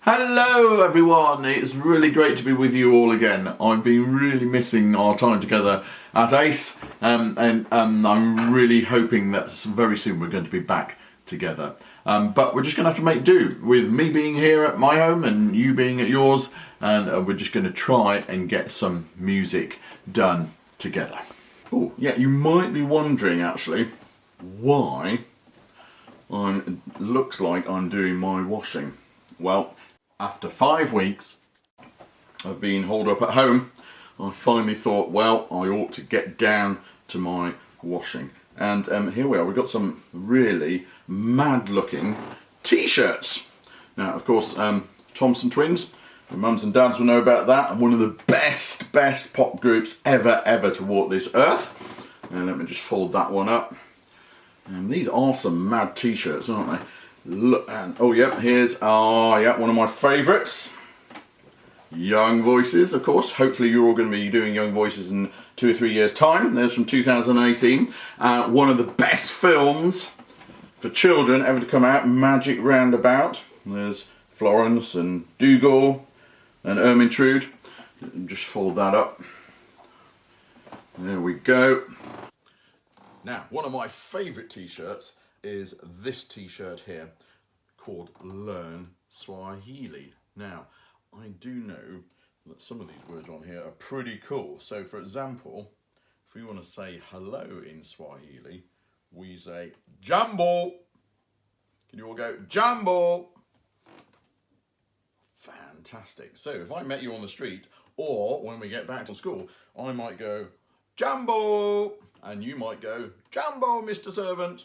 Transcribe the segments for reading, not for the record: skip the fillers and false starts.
Hello everyone, it's really great to be with you all again. I've been really missing our time together at ACE and I'm really hoping that very soon we're going to be back together. But we're just going to have to make do with me being here at my home and you being at yours, and we're just going to try and get some music done together. Oh yeah, you might be wondering actually why looks like I'm doing my washing. Well, after 5 weeks of being holed up at home, I finally thought, well, I ought to get down to my washing. And here we are, we've got some really mad looking t-shirts. Now, of course, Thompson Twins, your mums and dads will know about that, and one of the best pop groups ever to walk this earth. And let me just fold that one up. And these are some mad t-shirts, aren't they? Look, and oh yeah, here's one of my favourites, Young Voices, of course. Hopefully you're all going to be doing Young Voices in 2 or 3 years' time. There's from 2018. One of the best films for children ever to come out, Magic Roundabout. There's Florence and Dougal and Ermintrude. Just fold that up. There we go. Now, one of my favourite t-shirts is this t-shirt here called Learn Swahili. Now, I do know that some of these words on here are pretty cool. So, for example, if we want to say hello in Swahili, we say Jambo. Can you all go Jambo? Fantastic. So, if I met you on the street, or when we get back to school, I might go Jambo, and you might go Jambo, Mr. Servant.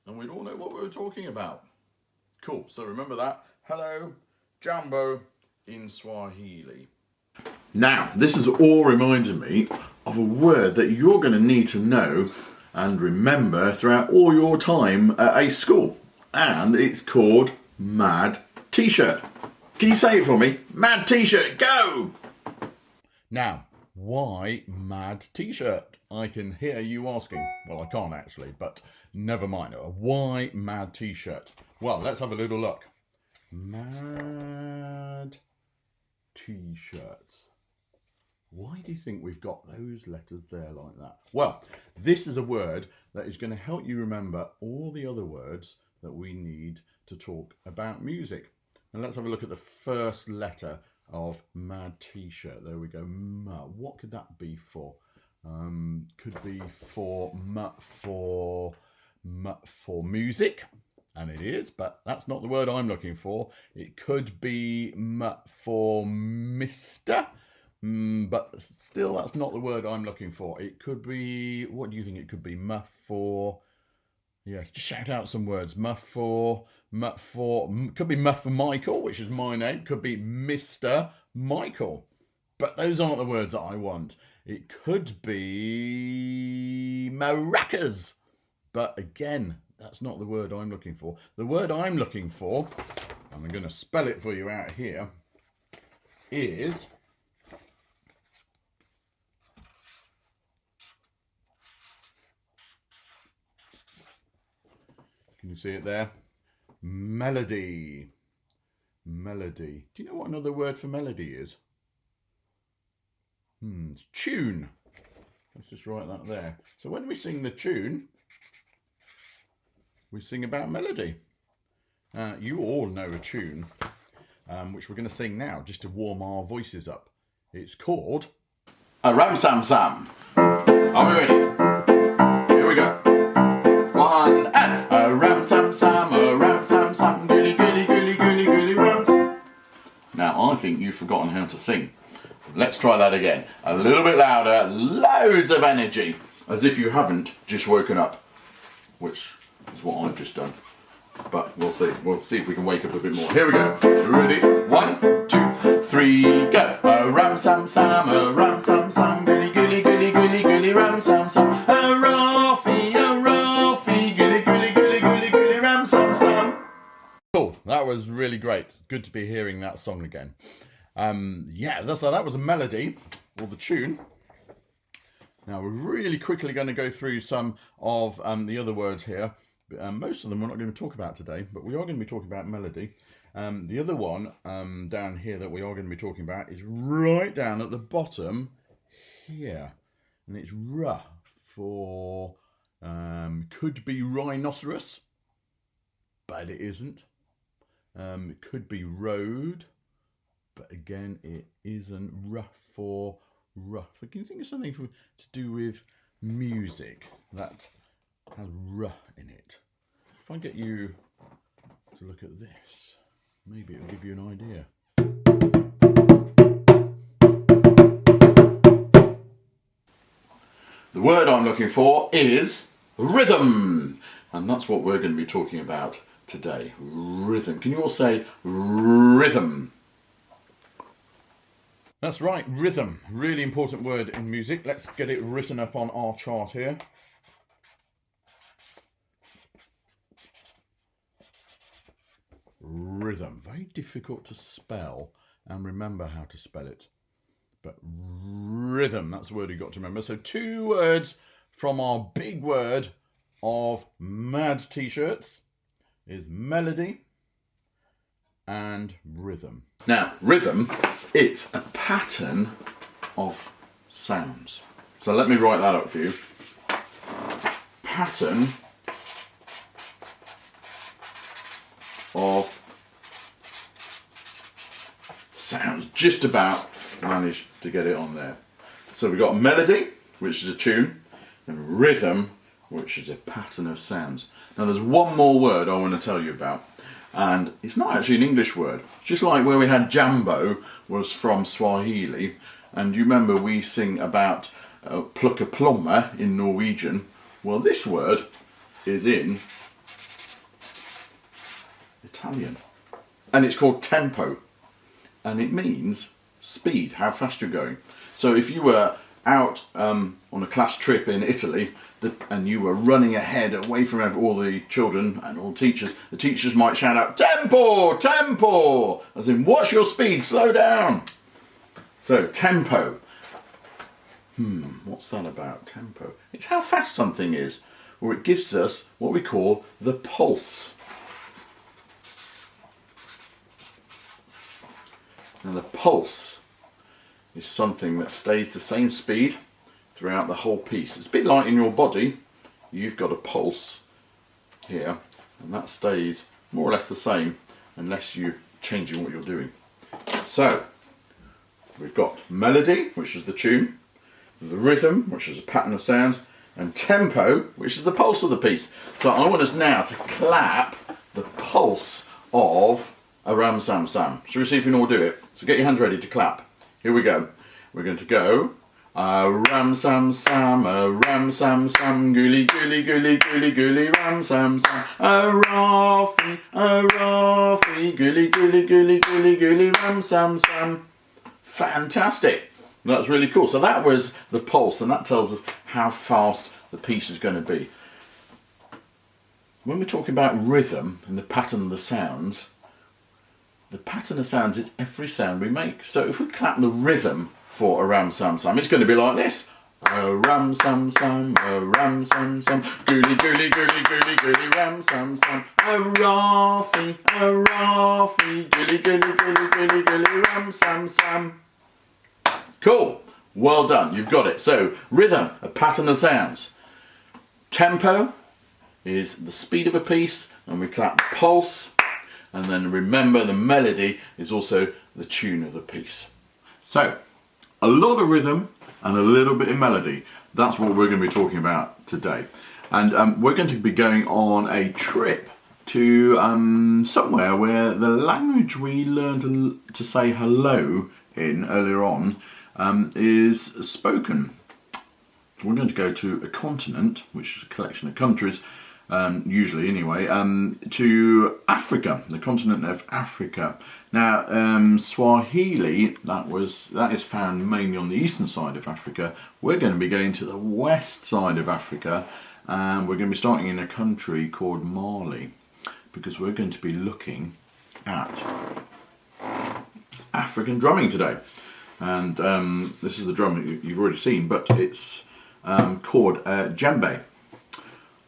And we'd all know what we were talking about. Cool, so remember that. Hello, Jambo in Swahili. Now, this has all reminded me of a word that you're going to need to know and remember throughout all your time at a school. And it's called Mad T-shirt. Can you say it for me? Mad T-shirt, go! Now, why Mad T-shirt? I can hear you asking. Well, I can't actually, but never mind. Why Mad T-shirt? Well, let's have a little look. Mad T-shirts. Why do you think we've got those letters there like that? Well, this is a word that is going to help you remember all the other words that we need to talk about music. And let's have a look at the first letter of Mad T-shirt. There we go. What could that be for? Could be for music, and it is, but that's not the word I'm looking for. It could be for Mr., but still that's not the word I'm looking for. It could be, what do you think it could be? Yeah, just shout out some words. Could be Muff for Michael, which is my name. Could be Mr. Michael. But those aren't the words that I want. It could be maracas. But again, that's not the word I'm looking for. The word I'm looking for, and I'm going to spell it for you out here, is... Can you see it there? Melody. Melody. Do you know what another word for melody is? It's tune. Let's just write that there. So when we sing the tune, we sing about melody. You all know a tune, which we're going to sing now, just to warm our voices up. It's called A Ram Sam Sam. Are we ready? Here we go. One and a ram sam sam, a ram sam sam, gilly gilly gilly gilly gilly rams. Now I think you've forgotten how to sing. Let's try that again. A little bit louder, loads of energy, as if you haven't just woken up, which is what I've just done. But we'll see. We'll see if we can wake up a bit more. Here we go. Ready? 1, 2, 3, go. A ram sam sam, a ram sam sam, gilly gilly gilly gilly gilly ram sam sam. A Rafi, gilly gilly gilly gilly gilly ram sam sam. Cool. That was really great. Good to be hearing that song again. That was a melody, or the tune. Now we're really quickly going to go through some of the other words here. Most of them we're not going to talk about today, but we are going to be talking about melody. The other one down here that we are going to be talking about is right down at the bottom here. And it's R for could be rhinoceros, but it isn't. It could be road, but again it isn't. R for rough. Can you think of something to do with music that has R in it? If I get you to look at this, maybe it'll give you an idea. The word I'm looking for is rhythm, and that's what we're going to be talking about today. Rhythm. Can you all say rhythm? That's right, rhythm. Really important word in music. Let's get it written up on our chart here. Rhythm. Very difficult to spell and remember how to spell it. But rhythm, that's the word you've got to remember. So 2 words from our big word of Mad T-shirts is melody and rhythm. Now, rhythm, it's a pattern of sounds. So let me write that up for you. Pattern of sounds. Just about managed to get it on there. So we've got melody, which is a tune, and rhythm, which is a pattern of sounds. Now there's one more word I want to tell you about, and it's not actually an English word. Just like where we had jambo was from Swahili, and you remember we sing about plukka plomma in Norwegian. Well, this word is in Italian, and it's called tempo, and it means speed, how fast you're going. So if you were out on a class trip in Italy and you were running ahead away from all the children and all the teachers might shout out, tempo, tempo, as in, what's your speed, slow down. So tempo, what's that about, tempo? It's how fast something is, or it gives us what we call the pulse. Now the pulse is something that stays the same speed throughout the whole piece. It's a bit like in your body, you've got a pulse here, and that stays more or less the same unless you're changing what you're doing. So we've got melody, which is the tune, the rhythm, which is a pattern of sound, and tempo, which is the pulse of the piece. So I want us now to clap the pulse of a Ram Sam Sam. Shall we see if we can all do it? So get your hands ready to clap. Here we go. We're going to go. A Ram Sam Sam, a Ram Sam Sam, gooly gooly gooly gooly gooly Ram Sam Sam. A Rafi, gooly gooly gooly gooly gooly Ram Sam Sam. Fantastic. That's really cool. So that was the pulse, and that tells us how fast the piece is going to be. When we're talking about rhythm and the pattern of the sounds, the pattern of sounds is every sound we make. So if we clap the rhythm for a Ram Sam Sam, it's going to be like this. A Ram Sam Sam, a Ram Sam Sam, gooly gooly gooly gooly gooly Ram Sam Sam. A Rafi, gooly gooly gooly gooly gooly Ram Sam Sam. Cool, well done, you've got it. So rhythm, a pattern of sounds. Tempo is the speed of a piece, and we clap the pulse. And then remember, the melody is also the tune of the piece. So, a lot of rhythm and a little bit of melody. That's what we're going to be talking about today. And we're going to be going on a trip to somewhere where the language we learned to say hello in earlier on is spoken. We're going to go to a continent, which is a collection of countries, usually anyway, to Africa, the continent of Africa. Now, Swahili, that is found mainly on the eastern side of Africa. We're going to be going to the west side of Africa, and we're going to be starting in a country called Mali, because we're going to be looking at African drumming today. And this is the drum that you've already seen, but it's called djembe.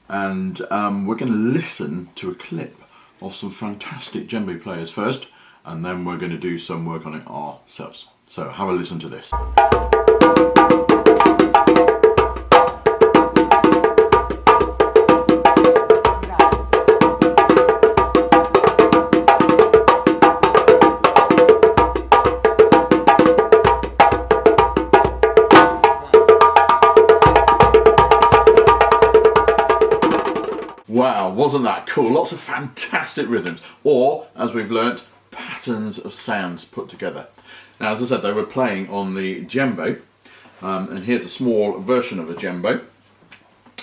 and we're going to listen to a clip of some fantastic djembe players first, and then we're going to do some work on it ourselves. So have a listen to this. Wow, wasn't that cool? Lots of fantastic rhythms, or, as we've learnt, patterns of sounds put together. Now, as I said, they were playing on the djembe, and here's a small version of a djembe.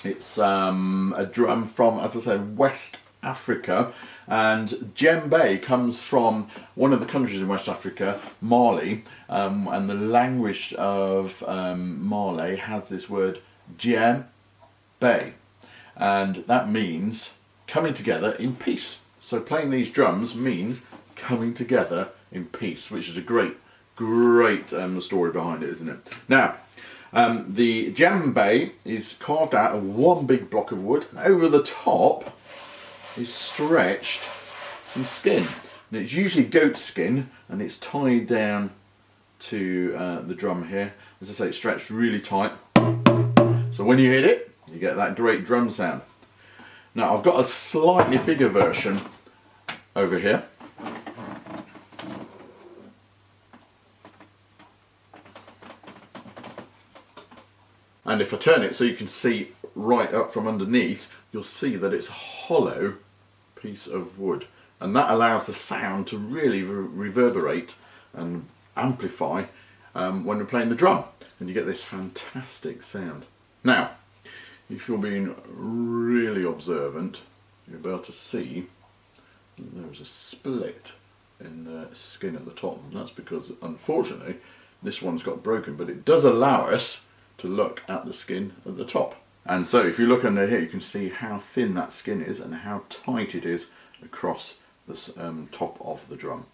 It's a drum from, as I said, West Africa, and djembe comes from one of the countries in West Africa, Mali, and the language of Mali has this word djembe. And that means coming together in peace. So playing these drums means coming together in peace, which is a great story behind it, isn't it? Now, the djembe is carved out of one big block of wood, and over the top is stretched some skin. And it's usually goat skin, and it's tied down to the drum here. As I say, it's stretched really tight. So when you hit it, you get that great drum sound. Now I've got a slightly bigger version over here. And if I turn it so you can see right up from underneath, you'll see that it's a hollow piece of wood. And that allows the sound to really reverberate and amplify when we're playing the drum. And you get this fantastic sound. Now, if you're being really observant, you'll be able to see that there's a split in the skin at the top. And that's because, unfortunately, this one's got broken, but it does allow us to look at the skin at the top. And so if you look under here, you can see how thin that skin is and how tight it is across the top of the drum.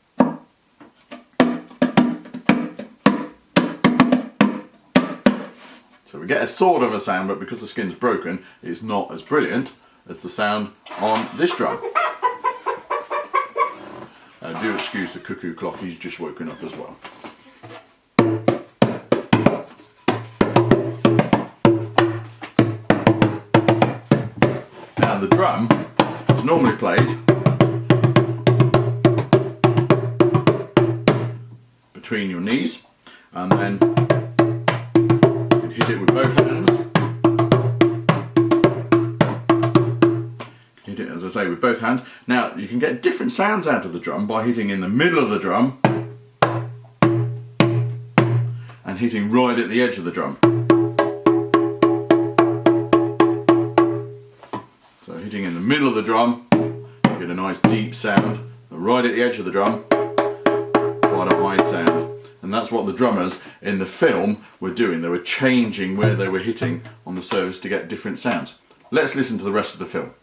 So we get a sort of a sound, but because the skin's broken, it's not as brilliant as the sound on this drum. Do excuse the cuckoo clock, he's just woken up as well. Now the drum is normally played between your knees, and then hit it with both hands. Hit it, as I say, with both hands. Now you can get different sounds out of the drum by hitting in the middle of the drum and hitting right at the edge of the drum. So hitting in the middle of the drum, you get a nice deep sound. Right at the edge of the drum, quite a high sound. And that's what the drummers in the film were doing. They were changing where they were hitting on the surface to get different sounds. Let's listen to the rest of the film.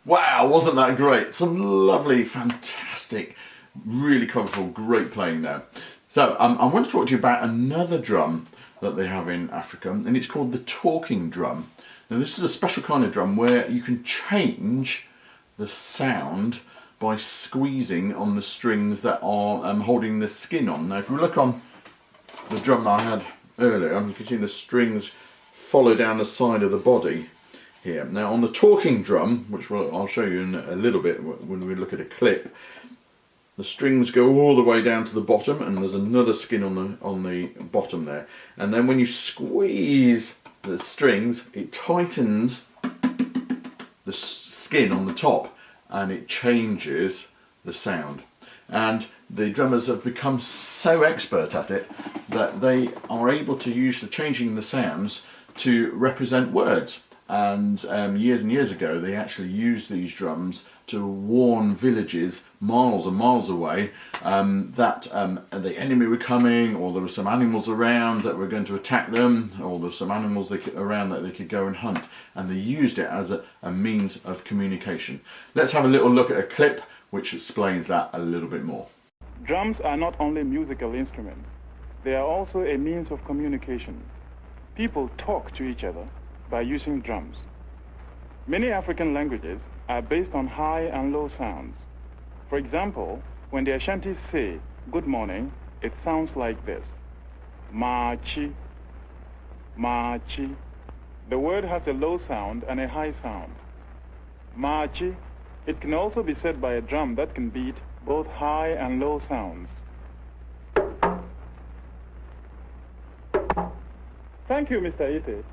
Wow, wasn't that great? Some lovely, fantastic, really colourful, great playing there. So I want to talk to you about another drum that they have in Africa, and it's called the talking drum. Now this is a special kind of drum where you can change the sound by squeezing on the strings that are holding the skin on. Now if we look on the drum that I had earlier, you can see the strings follow down the side of the body here. Now on the talking drum, which I'll show you in a little bit when we look at a clip, the strings go all the way down to the bottom, and there's another skin on the bottom there. And then when you squeeze the strings, it tightens the skin on the top, and it changes the sound. And the drummers have become so expert at it that they are able to use the changing the sounds to represent words. And years and years ago, they actually used these drums to warn villages miles and miles away that the enemy were coming, or there were some animals around that were going to attack them, or there were some animals around that they could go and hunt. And they used it as a means of communication. Let's have a little look at a clip which explains that a little bit more. Drums are not only musical instruments, they are also a means of communication. People talk to each other by using drums. Many African languages are based on high and low sounds. For example, when the Ashantis say good morning, it sounds like this: Machi, Machi. The word has a low sound and a high sound. Machi. It can also be said by a drum that can beat both high and low sounds. Thank you, Mr. Ite.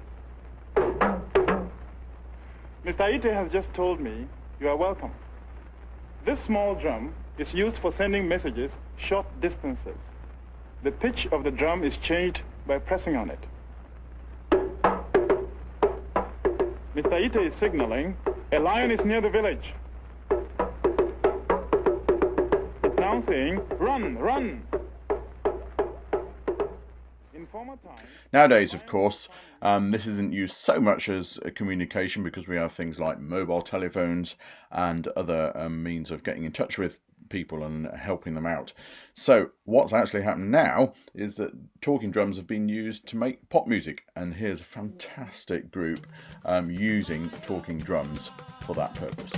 Mr. Ite has just told me you are welcome. This small drum is used for sending messages short distances. The pitch of the drum is changed by pressing on it. Mr. Ite is signaling a lion is near the village. It's now saying, run, run. In former times, nowadays, of course, this isn't used so much as a communication because we have things like mobile telephones and other means of getting in touch with people and helping them out. So what's actually happened now is that talking drums have been used to make pop music, and here's a fantastic group using talking drums for that purpose.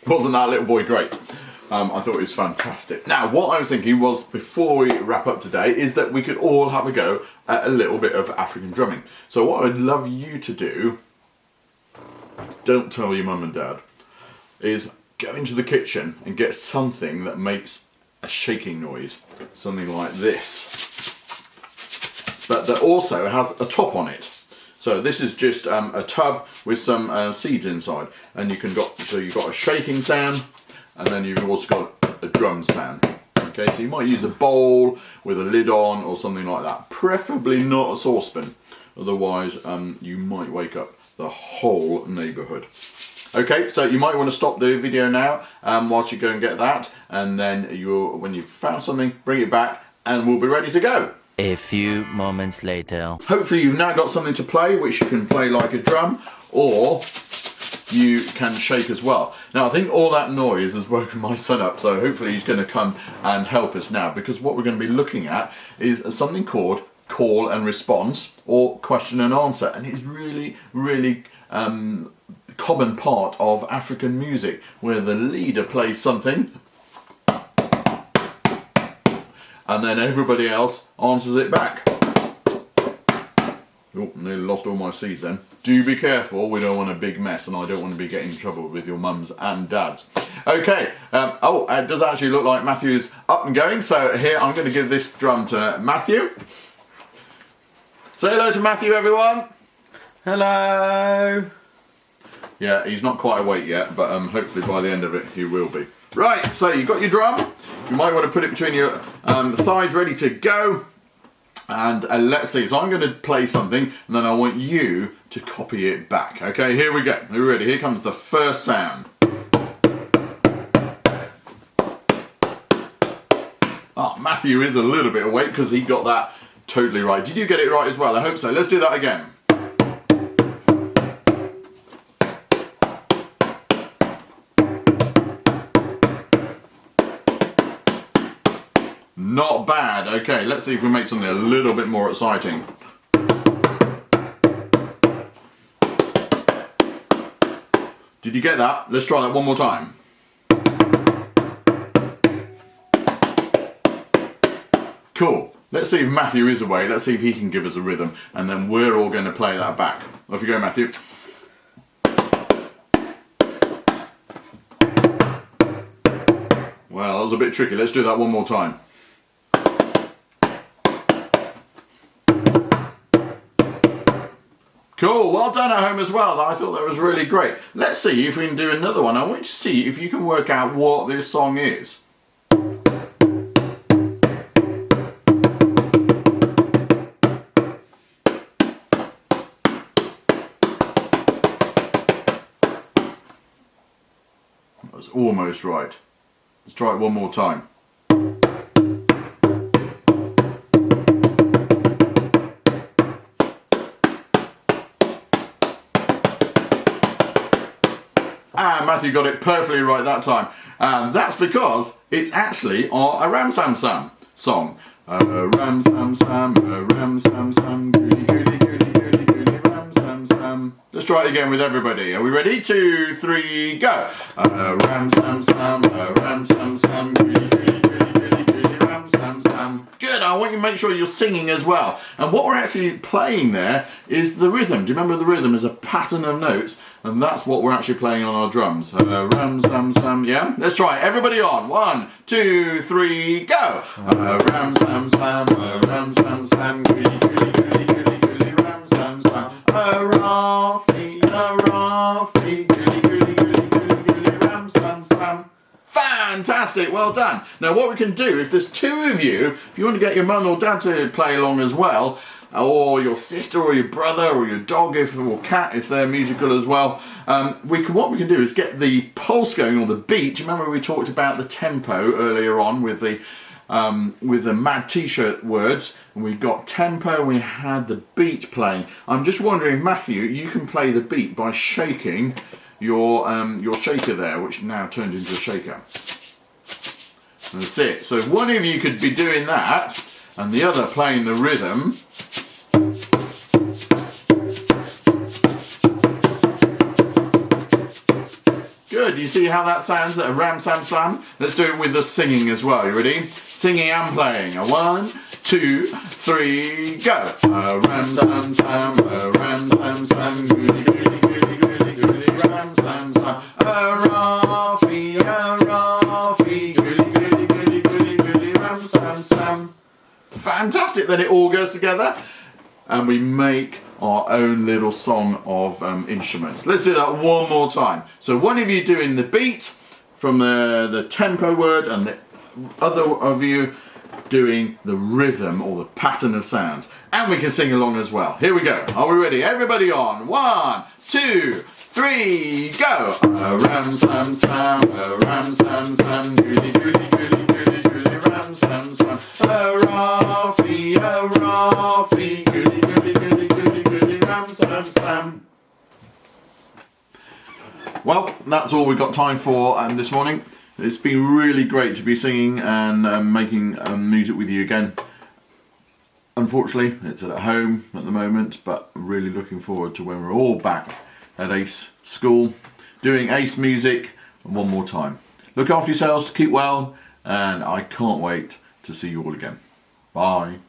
Wasn't that little boy great? I thought it was fantastic. Now, what I was thinking was, before we wrap up today, is that we could all have a go at a little bit of African drumming. So what I'd love you to do, don't tell your mum and dad, is go into the kitchen and get something that makes a shaking noise. Something like this. But that also has a top on it. So this is just a tub with some seeds inside, and you've got a shaking sound, and then you've also got a drum sound. Okay, so you might use a bowl with a lid on or something like that. Preferably not a saucepan, otherwise you might wake up the whole neighbourhood. Okay, so you might want to stop the video now whilst you go and get that, and then when you've found something, bring it back, and we'll be ready to go. A few moments later. Hopefully you've now got something to play, which you can play like a drum, or you can shake as well. Now I think all that noise has woken my son up, so hopefully he's going to come and help us now, because what we're going to be looking at is something called call and response, or question and answer, and it's really common part of African music, where the leader plays something and then everybody else answers it back. Oh, nearly lost all my seeds then. Do be careful, we don't want a big mess, and I don't want to be getting in trouble with your mums and dads. Okay, it does actually look like Matthew's up and going, so here I'm going to give this drum to Matthew. Say hello to Matthew, everyone. Hello. Yeah, he's not quite awake yet, but hopefully by the end of it he will be. Right, so you've got your drum. You might want to put it between your thighs, ready to go. And let's see, so I'm going to play something, and then I want you to copy it back. Okay, here we go. Are you ready? Here comes the first sound. Oh, Matthew is a little bit awake because he got that totally right. Did you get it right as well? I hope so. Let's do that again. Not bad. Okay, let's see if we make something a little bit more exciting. Did you get that? Let's try that one more time. Cool. Let's see if Matthew is away. Let's see if he can give us a rhythm, and then we're all going to play that back. Off you go, Matthew. Well, that was a bit tricky. Let's do that one more time. Cool, well done at home as well. I thought that was really great. Let's see if we can do another one. I want you to see if you can work out what this song is. almost right. Let's try it one more time. And Matthew got it perfectly right that time. And that's because it's actually a Ram Sam Sam song. Ram Sam Sam, Ram Sam Sam, goody goody goody goody goody Ram Sam Sam. Let's try it again with everybody. Are we ready? 2, 3, go. Ram Sam Sam, Ram Sam Sam, goody goody goody goody goody Ram Sam Sam. Good, I want you to make sure you're singing as well. And what we're actually playing there is the rhythm. Do you remember the rhythm is a pattern of notes? And that's what we're actually playing on our drums. Ram, sam, sam, yeah? Let's try it. Everybody on. 1, 2, 3, go. Ram, sam, sam, ram, sam, sam, goody, goody, goody, goody, goody, ram, sam, sam. Rafi, goody, goody, goody, goody, goody, ram, sam, sam. Fantastic, well done. Now what we can do, if there's 2 of you, if you want to get your mum or dad to play along as well, or your sister or your brother or your dog or cat if they're musical as well, what we can do is get the pulse going or the beat. Remember we talked about the tempo earlier on with the Mad T-shirt words, and we got tempo and we had the beat playing. I'm just wondering, Matthew, you can play the beat by shaking your shaker there, which now turned into a shaker. That's it. So if one of you could be doing that and the other playing the rhythm. Good, you see how that sounds, a Ram Sam Sam? Let's do it with the singing as well, you ready? Singing and playing. 1, 2, 3, go! Ram Sam Sam, Ram Sam Sam, goody goody goody goody goody, Ram Sam Sam. Rafi, goody goody goody goody goody, Ram Sam Sam. Fantastic, then it all goes together and we make our own little song of instruments. Let's do that one more time. So one of you doing the beat from the tempo word and the other of you doing the rhythm or the pattern of sounds. And we can sing along as well. Here we go. Are we ready? Everybody on. 1, 2, 3, go. Ram Sam Sam, Ram Sam Sam, goody goody goody goody goody, Ram Sam Sam. Rafi, goody goody goody goody goody, Ram Sam Sam. Well, that's all we've got time for this morning. It's been really great to be singing and making music with you again. Unfortunately, it's at home at the moment, but really looking forward to when we're all back at Ace School, doing Ace music one more time. Look after yourselves, keep well, and I can't wait to see you all again. Bye.